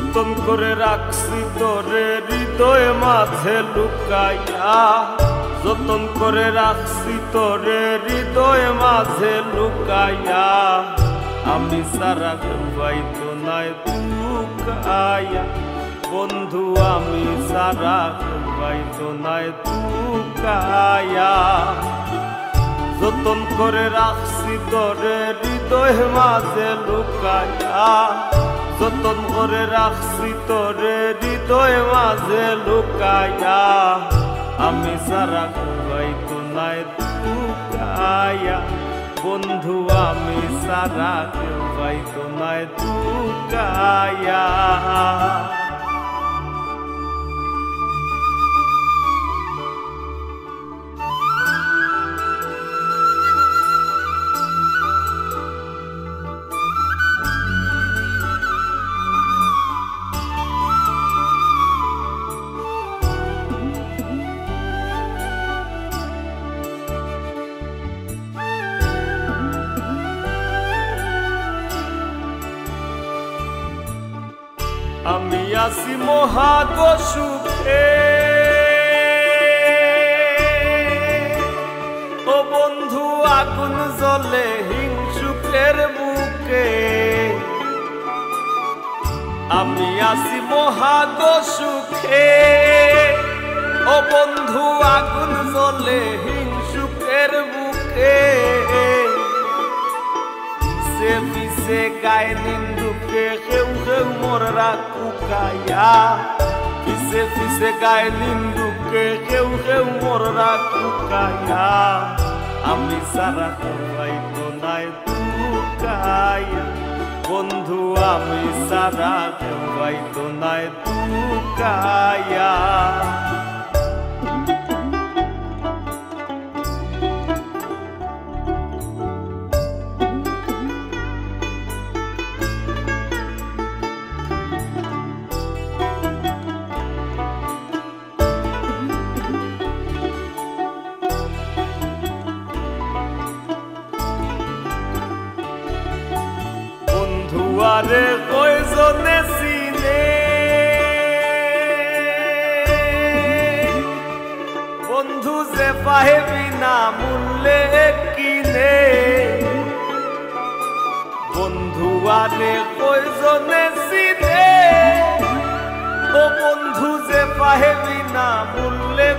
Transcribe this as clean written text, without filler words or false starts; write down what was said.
যতন করে রাখছি তোরে হৃদয় মাঝে লুকাইয়া, যতন করে রাখছি তোরে হৃদয় মাঝে লুকাইয়া, আমি সারা পাইতো নাই তুকাইয়া, বন্ধু আমি সারা পাইতো নাই তুকাইয়া। যতন করে রাখছি তোরে হৃদয় মাঝে লুকাইয়া, যতন করে রাখছি তোরে হৃদয় মাঝে লুকাইয়া, আমি সারা পাইতো নাই তুকাইয়া, বন্ধু আমি সারা পাইতো নাই তুকাইয়া। আমি আছি মহাগ সুখে, ও বন্ধু আগুন জ্বলে হিংসুকের বুকে, আমি আছি মহাগ সুখে, ও বন্ধু আগুন জ্বলে হিংসুকের বুকে, পিছে গায়ে নিন্দুকে কেউ কেউ মোর রাখুকাইয়া, পিছে পিছে গায়ে নিন্দুকে কেউ কেউ মোর রাখুকাইয়া, আমি সারা পাইতো নাই তুকাইয়া, বন্ধু আমি সারা পাইতো নাই তুকাইয়া। আরে কয়জনে চিনে, বন্ধু যে পাহেবি না মূল্যে কিনে, বন্ধু আরে কয়জনে চিনে, ও বন্ধু যে পাহেবি না মূল্যে